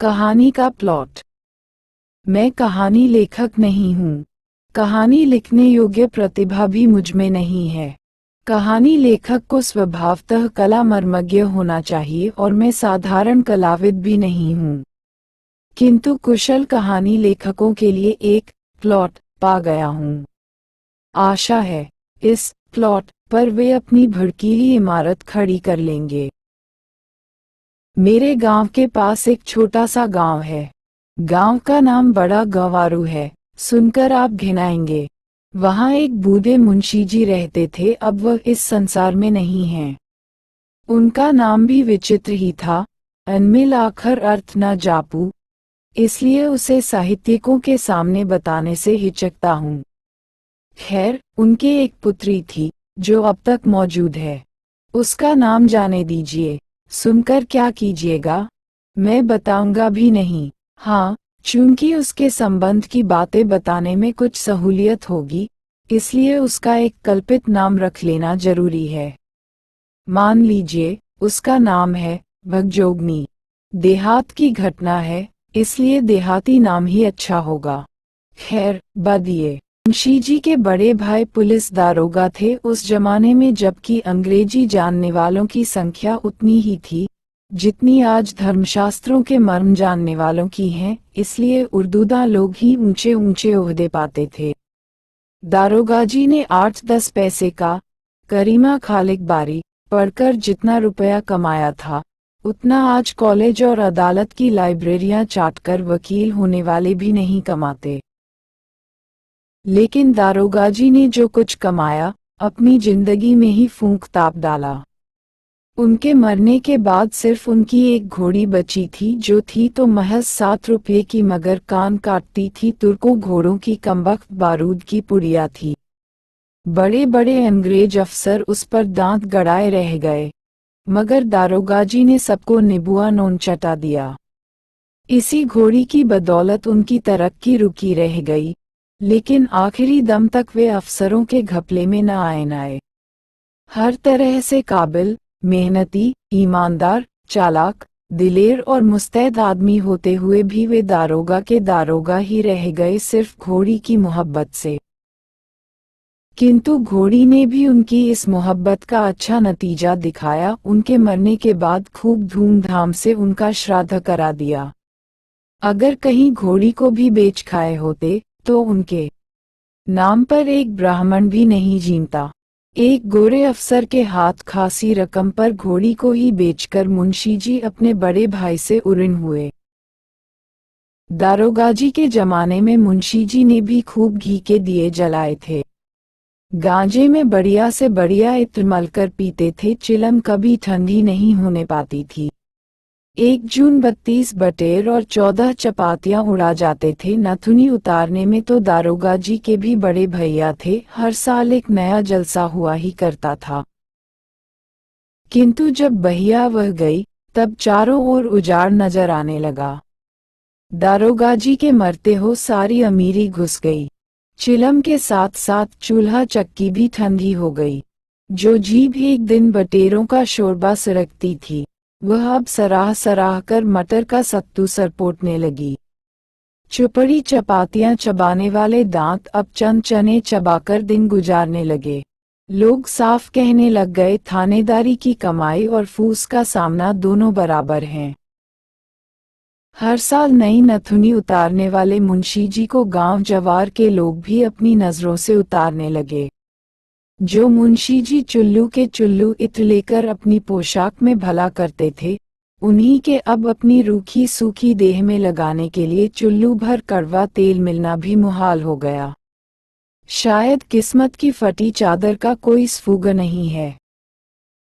कहानी का प्लॉट। मैं कहानी लेखक नहीं हूँ। कहानी लिखने योग्य प्रतिभा भी मुझमें नहीं है। कहानी लेखक को स्वभावतः कला मर्मज्ञ होना चाहिए और मैं साधारण कलाविद भी नहीं हूँ। किंतु कुशल कहानी लेखकों के लिए एक प्लॉट पा गया हूँ। आशा है इस प्लॉट पर वे अपनी भड़कीली इमारत खड़ी कर लेंगे। मेरे गांव के पास एक छोटा सा गांव है। गांव का नाम बड़ा गंवारू है, सुनकर आप घिनाएंगे। वहां एक बूढ़े मुंशी जी रहते थे, अब वह इस संसार में नहीं हैं। उनका नाम भी विचित्र ही था, अनमिल आखर अर्थ न जापू, इसलिए उसे साहित्यिकों के सामने बताने से हिचकता हूँ। खैर, उनके एक पुत्री थी, जो अब तक मौजूद है। उसका नाम जाने दीजिए। सुनकर क्या कीजिएगा? मैं बताऊंगा भी नहीं। हाँ, चूंकि उसके संबंध की बातें बताने में कुछ सहूलियत होगी, इसलिए उसका एक कल्पित नाम रख लेना जरूरी है। मान लीजिए, उसका नाम है भगजोगनी। देहात की घटना है, इसलिए देहाती नाम ही अच्छा होगा। खैर, बदिए मुंशी जी के बड़े भाई पुलिस दारोगा थे उस जमाने में, जबकि अंग्रेजी जानने वालों की संख्या उतनी ही थी जितनी आज धर्मशास्त्रों के मर्म जानने वालों की है, इसलिए उर्दूदा लोग ही ऊंचे ऊंचे ओहदे पाते थे। दारोगा जी ने 8-10 पैसे का करीमा खालिक बारी पढ़कर जितना रुपया कमाया था, उतना आज कॉलेज और अदालत की लाइब्रेरियां चाटकर वकील होने वाले भी नहीं कमाते। लेकिन दारोगा जी ने जो कुछ कमाया, अपनी जिंदगी में ही फूंक ताप डाला। उनके मरने के बाद सिर्फ उनकी एक घोड़ी बची थी, जो थी तो महज 7 रुपये की, मगर कान काटती थी। तुर्कों घोड़ों की कमबख्त बारूद की पुड़िया थी। बड़े बड़े अंग्रेज अफसर उस पर दांत गड़ाए रह गए, मगर दारोगा जी ने सबको निबुआ नोन चटा दिया। इसी घोड़ी की बदौलत उनकी तरक्की रुकी रह गई, लेकिन आखिरी दम तक वे अफसरों के घपले में न आए। हर तरह से काबिल, मेहनती, ईमानदार, चालाक, दिलेर और मुस्तैद आदमी होते हुए भी वे दारोगा के दारोगा ही रह गए, सिर्फ घोड़ी की मोहब्बत से। किंतु घोड़ी ने भी उनकी इस मोहब्बत का अच्छा नतीजा दिखाया। उनके मरने के बाद खूब धूमधाम से उनका श्राद्ध करा दिया। अगर कहीं घोड़ी को भी बेच खाए होते तो उनके नाम पर एक ब्राह्मण भी नहीं जीता। एक गोरे अफसर के हाथ खासी रकम पर घोड़ी को ही बेचकर मुंशी जी अपने बड़े भाई से उऋण हुए। दारोगाजी के जमाने में मुंशी जी ने भी खूब घी के दिए जलाए थे। गांजे में बढ़िया से बढ़िया इत्र मलकर पीते थे। चिलम कभी ठंडी नहीं होने पाती थी। 1 जून 32 बटेर और 14 चपातियां उड़ा जाते थे। नथुनी उतारने में तो दारोगा जी के भी बड़े भैया थे। हर साल एक नया जलसा हुआ ही करता था। किंतु जब बहिया वह गई, तब चारों ओर उजाड़ नजर आने लगा। दारोगा जी के मरते हो सारी अमीरी घुस गई। चिलम के साथ साथ चूल्हा चक्की भी ठंडी हो गई। जो जीभ एक दिन बटेरों का शोरबा सुरखती थी, वह अब सराह सराह कर मटर का सत्तू सरपोटने लगी। चुपड़ी चपातियां चबाने वाले दांत अब चंद चने चबाकर दिन गुजारने लगे। लोग साफ कहने लग गए, थानेदारी की कमाई और फूस का सामना दोनों बराबर हैं। हर साल नई नथुनी उतारने वाले मुंशी जी को गांव जवार के लोग भी अपनी नजरों से उतारने लगे। जो मुंशी जी चुल्लू के चुल्लू इत्र लेकर अपनी पोशाक में भला करते थे, उन्हीं के अब अपनी रूखी सूखी देह में लगाने के लिए चुल्लू भर कड़वा तेल मिलना भी मुहाल हो गया। शायद किस्मत की फटी चादर का कोई स्फूग नहीं है।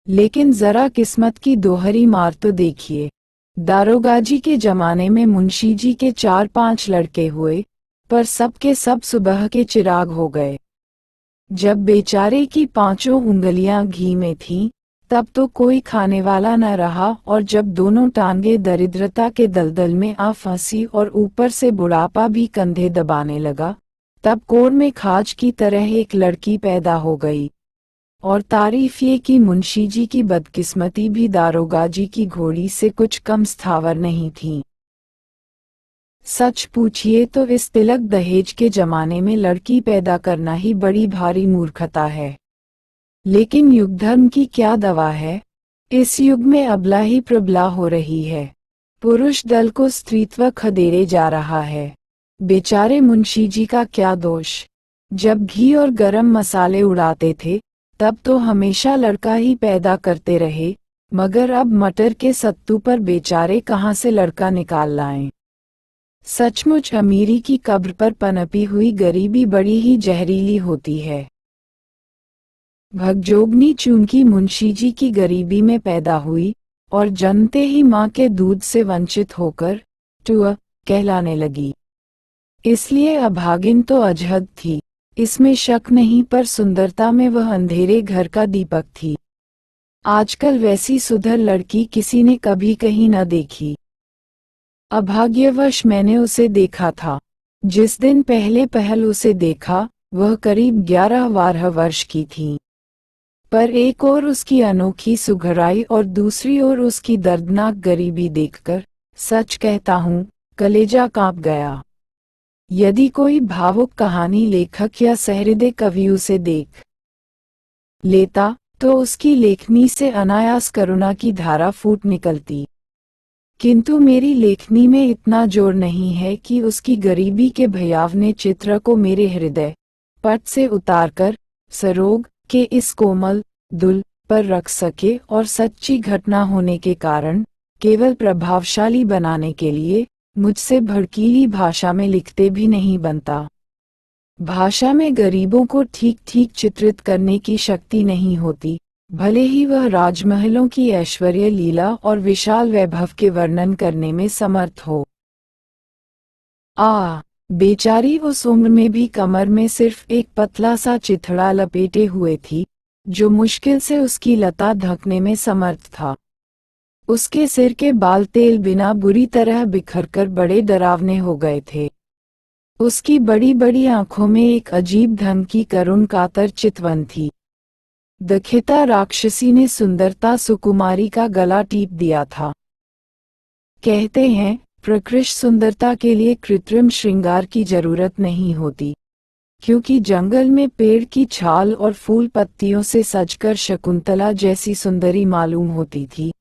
लेकिन जरा किस्मत की दोहरी मार तो देखिए। दारोगाजी के जमाने में मुंशी जी के 4-5 लड़के हुए, पर सब के सब सुबह के चिराग हो गए। जब बेचारे की 5 उंगलियां घी में थीं, तब तो कोई खाने वाला न रहा, और जब दोनों टांगे दरिद्रता के दलदल में आ फंसी और ऊपर से बुढ़ापा भी कंधे दबाने लगा, तब कोर में खाज की तरह एक लड़की पैदा हो गई। और तारीफ ये कि मुंशी जी की बदकिस्मती भी दारोगा जी की घोड़ी से कुछ कम स्थावर नहीं थी। सच पूछिए तो इस तिलक दहेज के जमाने में लड़की पैदा करना ही बड़ी भारी मूर्खता है। लेकिन युग धर्म की क्या दवा है? इस युग में अबला ही प्रबला हो रही है। पुरुष दल को स्त्रीत्व खदेड़े जा रहा है। बेचारे मुंशी जी का क्या दोष? जब घी और गरम मसाले उड़ाते थे तब तो हमेशा लड़का ही पैदा करते रहे, मगर अब मटर के सत्तू पर बेचारे कहाँ से लड़का निकाल लाएं? सचमुच अमीरी की कब्र पर पनपी हुई गरीबी बड़ी ही जहरीली होती है। भगजोगनी चूंकि मुंशी जी की गरीबी में पैदा हुई और जन्मते ही माँ के दूध से वंचित होकर टुआ कहलाने लगी, इसलिए अभागिन तो अजहद थी, इसमें शक नहीं, पर सुंदरता में वह अंधेरे घर का दीपक थी। आजकल वैसी सुधर लड़की किसी ने कभी कहीं न देखी। अभाग्यवश मैंने उसे देखा था। जिस दिन पहले पहल उसे देखा वह करीब 11-12 वर्ष की थी। पर एक ओर उसकी अनोखी सुघराई और दूसरी ओर उसकी दर्दनाक गरीबी देखकर सच कहता हूँ कलेजा कांप गया। यदि कोई भावुक कहानी लेखक या सहृदय कवि उसे देख लेता तो उसकी लेखनी से अनायास करुणा की धारा फूट निकलती, किंतु मेरी लेखनी में इतना जोर नहीं है कि उसकी गरीबी के भयावने चित्र को मेरे हृदय पट से उतारकर सरोग के इस कोमल दुल पर रख सके और सच्ची घटना होने के कारण केवल प्रभावशाली बनाने के लिए मुझसे भड़कीली भाषा में लिखते भी नहीं बनता। भाषा में गरीबों को ठीक ठीक चित्रित करने की शक्ति नहीं होती, भले ही वह राजमहलों की ऐश्वर्य लीला और विशाल वैभव के वर्णन करने में समर्थ हो। बेचारी उस उम्र में भी कमर में सिर्फ एक पतला सा चिथड़ा लपेटे हुए थी, जो मुश्किल से उसकी लता ढकने में समर्थ था। उसके सिर के बाल तेल बिना बुरी तरह बिखरकर बड़े डरावने हो गए थे। उसकी बड़ी बड़ी आंखों में एक अजीब ढंग की करुण कातर चितवन थी। दखिता राक्षसी ने सुंदरता सुकुमारी का गला टीप दिया था। कहते हैं प्रकृष्ट सुंदरता के लिए कृत्रिम श्रृंगार की जरूरत नहीं होती, क्योंकि जंगल में पेड़ की छाल और फूल पत्तियों से सजकर शकुंतला जैसी सुंदरी मालूम होती थी,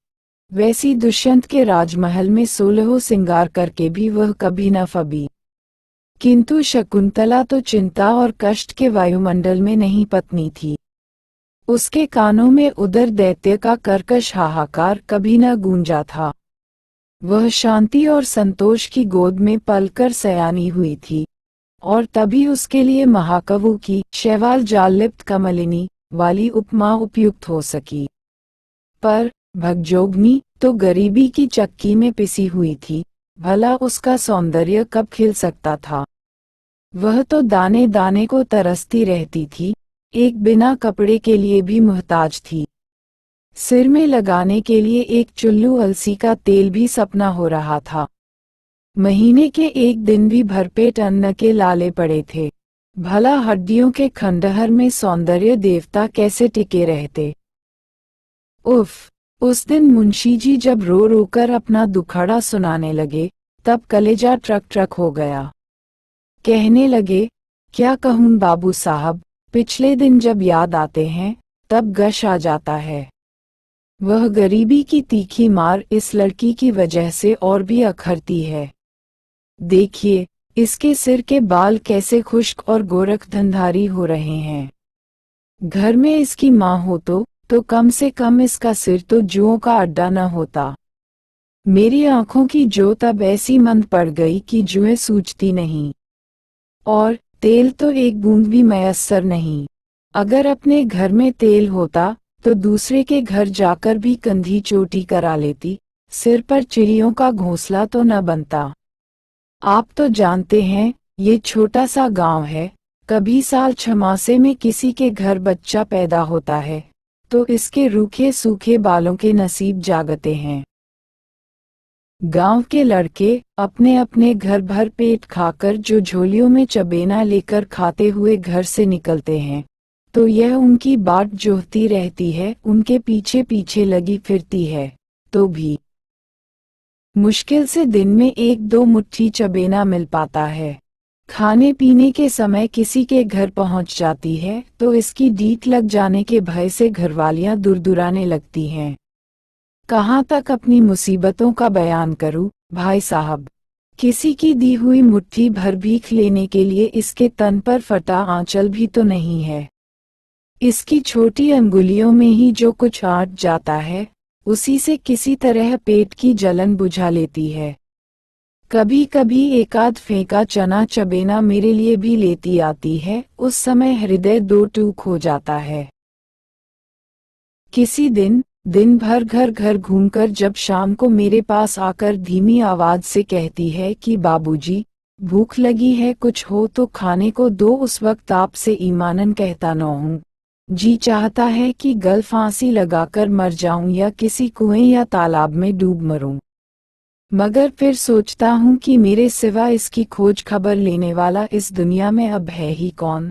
वैसी दुष्यंत के राजमहल में 16 सिंगार करके भी वह कभी न फबी। किंतु शकुंतला तो चिंता और कष्ट के वायुमंडल में नहीं पत्नी थी। उसके कानों में उदर दैत्य का कर्कश हाहाकार कभी न गूंजा था। वह शांति और संतोष की गोद में पलकर सयानी हुई थी, और तभी उसके लिए महाकवि की शैवाल जालिप्त कमलिनी वाली उपमा उपयुक्त हो सकी। पर भगजोगनी तो गरीबी की चक्की में पिसी हुई थी, भला उसका सौंदर्य कब खिल सकता था? वह तो दाने दाने को तरसती रहती थी, एक बिना कपड़े के लिए भी मुहताज थी। सिर में लगाने के लिए एक चुल्लू अलसी का तेल भी सपना हो रहा था। महीने के एक दिन भी भरपेट अन्न के लाले पड़े थे। भला हड्डियों के खंडहर में सौंदर्य देवता कैसे टिके रहते? उफ! उस दिन मुंशी जी जब रो रोकर अपना दुखड़ा सुनाने लगे तब कलेजा ट्रक ट्रक हो गया। कहने लगे, क्या कहूँ बाबू साहब, पिछले दिन जब याद आते हैं तब गश आ जाता है। वह गरीबी की तीखी मार इस लड़की की वजह से और भी अखरती है। देखिए, इसके सिर के बाल कैसे खुश्क और गोरख धंधारी हो रहे हैं। घर में इसकी माँ हो तो कम से कम इसका सिर तो जुओं का अड्डा न होता। मेरी आंखों की जोत अब ऐसी मंद पड़ गई कि जुएं सूझती नहीं, और तेल तो एक बूंद भी मयस्सर नहीं। अगर अपने घर में तेल होता तो दूसरे के घर जाकर भी कंधी चोटी करा लेती, सिर पर चिड़ियों का घोंसला तो न बनता। आप तो जानते हैं ये छोटा सा गांव है, कभी साल 6 मासे में किसी के घर बच्चा पैदा होता है तो इसके रूखे सूखे बालों के नसीब जागते हैं। गांव के लड़के अपने अपने घर भर पेट खाकर जो झोलियों में चबेना लेकर खाते हुए घर से निकलते हैं, तो यह उनकी बाट जोहती रहती है, उनके पीछे पीछे लगी फिरती है, तो भी मुश्किल से दिन में 1-2 मुट्ठी चबेना मिल पाता है। खाने पीने के समय किसी के घर पहुंच जाती है तो इसकी डीठ लग जाने के भय से घरवालियां दुरदुराने लगती हैं। कहाँ तक अपनी मुसीबतों का बयान करूं, भाई साहब। किसी की दी हुई मुट्ठी भर भीख लेने के लिए इसके तन पर फटा आंचल भी तो नहीं है। इसकी छोटी अंगुलियों में ही जो कुछ आट जाता है, उसी से किसी तरह पेट की जलन बुझा लेती है। कभी कभी एकाध फेंका चना चबेना मेरे लिए भी लेती आती है, उस समय हृदय दो टूक हो जाता है। किसी दिन भर घर घर घूमकर जब शाम को मेरे पास आकर धीमी आवाज से कहती है कि बाबूजी, भूख लगी है, कुछ हो तो खाने को दो, उस वक्त आपसे ईमानन कहता न हूँ। जी चाहता है कि गल फांसी लगाकर मर जाऊं या किसी कुएं या तालाब में डूब मरूं। मगर फिर सोचता हूँ कि मेरे सिवा इसकी खोज खबर लेने वाला इस दुनिया में अब है ही कौन।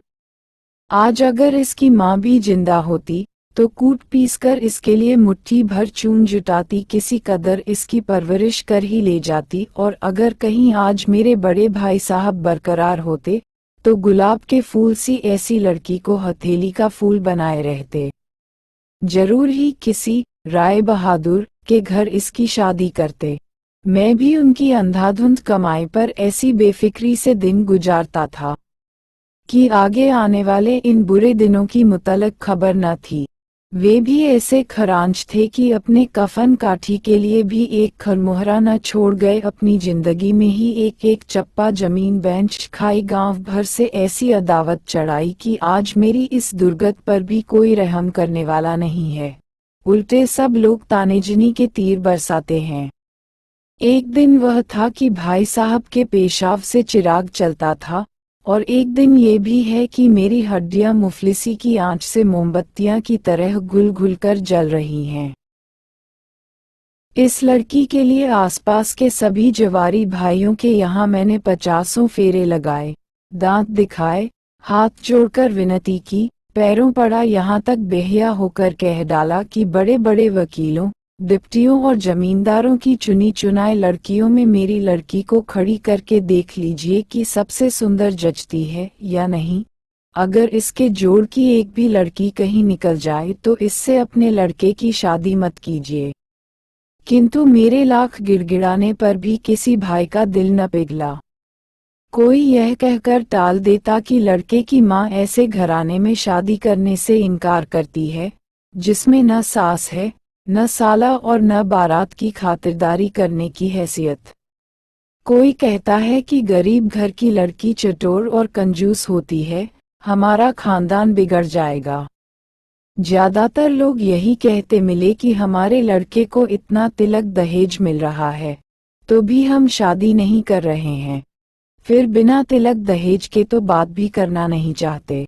आज अगर इसकी माँ भी जिंदा होती तो कूट पीस कर इसके लिए मुट्ठी भर चून जुटाती, किसी कदर इसकी परवरिश कर ही ले जाती। और अगर कहीं आज मेरे बड़े भाई साहब बरकरार होते तो गुलाब के फूल सी ऐसी लड़की को हथेली का फूल बनाए रहते। जरूर ही किसी राय बहादुर के घर इसकी शादी करते। मैं भी उनकी अंधाधुंध कमाई पर ऐसी बेफिक्री से दिन गुजारता था कि आगे आने वाले इन बुरे दिनों की मुतलक खबर न थी। वे भी ऐसे खरांच थे कि अपने कफन काठी के लिए भी एक खरमोहरा न छोड़ गए। अपनी जिंदगी में ही एक एक चप्पा जमीन बेंच खाई, गांव भर से ऐसी अदावत चढ़ाई कि आज मेरी इस दुर्गत पर भी कोई रहम करने वाला नहीं है। उल्टे सब लोग तानेजनी के तीर बरसाते हैं। एक दिन वह था कि भाई साहब के पेशाब से चिराग चलता था, और एक दिन ये भी है कि मेरी हड्डियां मुफलिसी की आंच से मोमबत्तियां की तरह घुल घुल कर जल रही हैं। इस लड़की के लिए आसपास के सभी जवारी भाइयों के यहाँ मैंने 50 फेरे लगाए, दांत दिखाए, हाथ जोड़कर विनती की, पैरों पड़ा, यहाँ तक बेहया होकर कह डाला कि बड़े बड़े वकीलों, डिप्टियों और जमींदारों की चुनी चुनाए लड़कियों में मेरी लड़की को खड़ी करके देख लीजिए कि सबसे सुंदर जचती है या नहीं। अगर इसके जोड़ की एक भी लड़की कहीं निकल जाए तो इससे अपने लड़के की शादी मत कीजिए। किंतु मेरे लाख गिड़गिड़ाने पर भी किसी भाई का दिल न पिघला। कोई यह कहकर टाल देता कि लड़के की माँ ऐसे घराने में शादी करने से इनकार करती है जिसमें न सास है, न साला और न बारात की खातिरदारी करने की हैसियत। कोई कहता है कि गरीब घर की लड़की चटोर और कंजूस होती है, हमारा खानदान बिगड़ जाएगा। ज्यादातर लोग यही कहते मिले कि हमारे लड़के को इतना तिलक दहेज मिल रहा है तो भी हम शादी नहीं कर रहे हैं, फिर बिना तिलक दहेज के तो बात भी करना नहीं चाहते।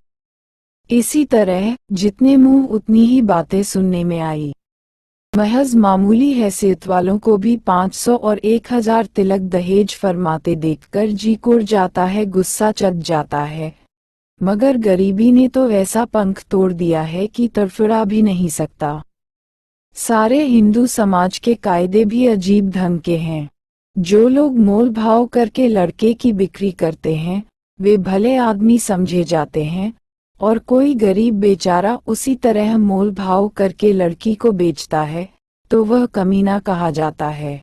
इसी तरह जितने मुंह उतनी ही बातें सुनने में आई। महज मामूली हैसियत वालों को भी 500 और 1000 तिलक दहेज फरमाते देखकर जी कुड़ जाता है, गुस्सा चढ़ जाता है। मगर गरीबी ने तो ऐसा पंख तोड़ दिया है कि तड़फड़ा भी नहीं सकता। सारे हिंदू समाज के कायदे भी अजीब ढंग के हैं। जो लोग मोल भाव करके लड़के की बिक्री करते हैं वे भले आदमी समझे जाते हैं, और कोई गरीब बेचारा उसी तरह मोल भाव करके लड़की को बेचता है तो वह कमीना कहा जाता है।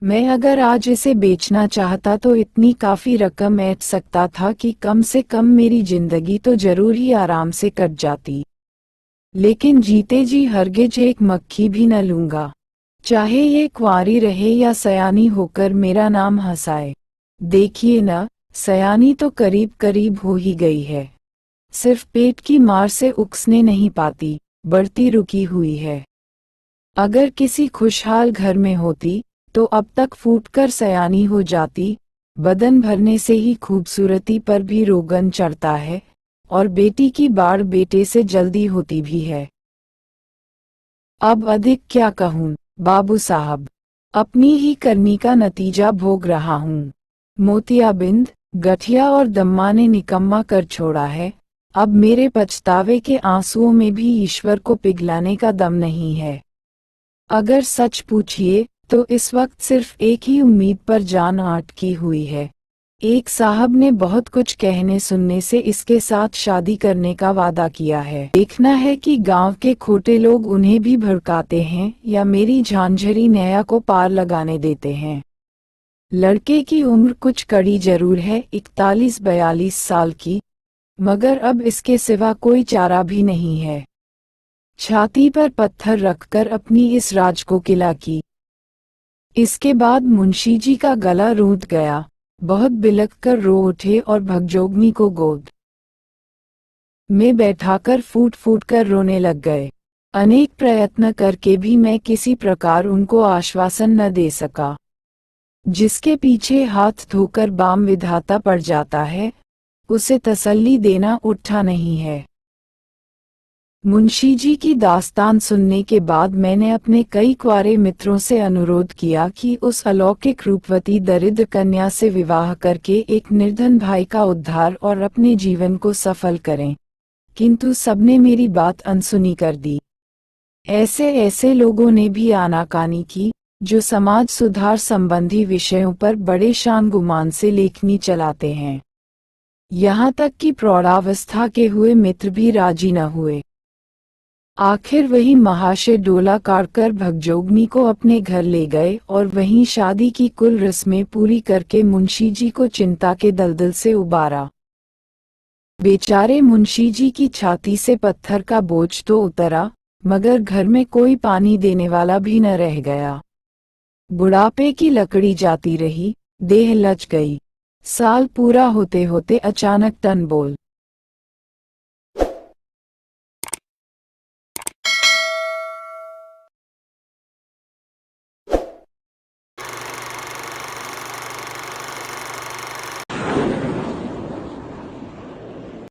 मैं अगर आज इसे बेचना चाहता तो इतनी काफी रकम ऐंठ सकता था कि कम से कम मेरी जिंदगी तो जरूर ही आराम से कट जाती। लेकिन जीते जी हरगिज एक मक्खी भी न लूंगा, चाहे ये कुंवारी रहे या सयानी होकर मेरा नाम हंसाए। देखिए न, सयानी तो करीब करीब हो ही गई है, सिर्फ पेट की मार से उकसने नहीं पाती, बढ़ती रुकी हुई है। अगर किसी खुशहाल घर में होती तो अब तक फूटकर सयानी हो जाती। बदन भरने से ही खूबसूरती पर भी रोगन चढ़ता है, और बेटी की बाढ़ बेटे से जल्दी होती भी है। अब अधिक क्या कहूँ बाबू साहब, अपनी ही करनी का नतीजा भोग रहा हूँ। मोतियाबिंद, गठिया और दम्मा ने निकम्मा कर छोड़ा है। अब मेरे पछतावे के आंसुओं में भी ईश्वर को पिघलाने का दम नहीं है। अगर सच पूछिए तो इस वक्त सिर्फ एक ही उम्मीद पर जान अटकी हुई है। एक साहब ने बहुत कुछ कहने सुनने से इसके साथ शादी करने का वादा किया है। देखना है कि गांव के खोटे लोग उन्हें भी भड़काते हैं या मेरी झांझरी नैया को पार लगाने देते हैं। लड़के की उम्र कुछ कड़ी जरूर है, 41-42 साल की, मगर अब इसके सिवा कोई चारा भी नहीं है। छाती पर पत्थर रखकर अपनी इस राज को किला की। इसके बाद मुंशी जी का गला रूंध गया, बहुत बिलख कर रो उठे और भगजोगनी को गोद में बैठाकर फूट फूट कर रोने लग गए। अनेक प्रयत्न करके भी मैं किसी प्रकार उनको आश्वासन न दे सका। जिसके पीछे हाथ धोकर बाम विधाता पड़ जाता है, उसे तसल्ली देना उठा नहीं है। मुंशी जी की दास्तान सुनने के बाद मैंने अपने कई कुंवारे मित्रों से अनुरोध किया कि उस अलौकिक रूपवती दरिद्र कन्या से विवाह करके एक निर्धन भाई का उद्धार और अपने जीवन को सफल करें, किंतु सबने मेरी बात अनसुनी कर दी। ऐसे ऐसे लोगों ने भी आनाकानी की, जो समाज सुधार संबंधी विषयों पर बड़े शान गुमान से लेखनी चलाते हैं। यहाँ तक कि प्रौढ़ावस्था के हुए मित्र भी राजी न हुए। आखिर वही महाशय डोला काटकर भगजोगनी को अपने घर ले गए और वहीं शादी की कुल रस्में पूरी करके मुंशी जी को चिंता के दलदल से उबारा। बेचारे मुंशी जी की छाती से पत्थर का बोझ तो उतरा, मगर घर में कोई पानी देने वाला भी न रह गया। बुढ़ापे की लकड़ी जाती रही, देह लच गई। साल पूरा होते होते अचानक टन बोल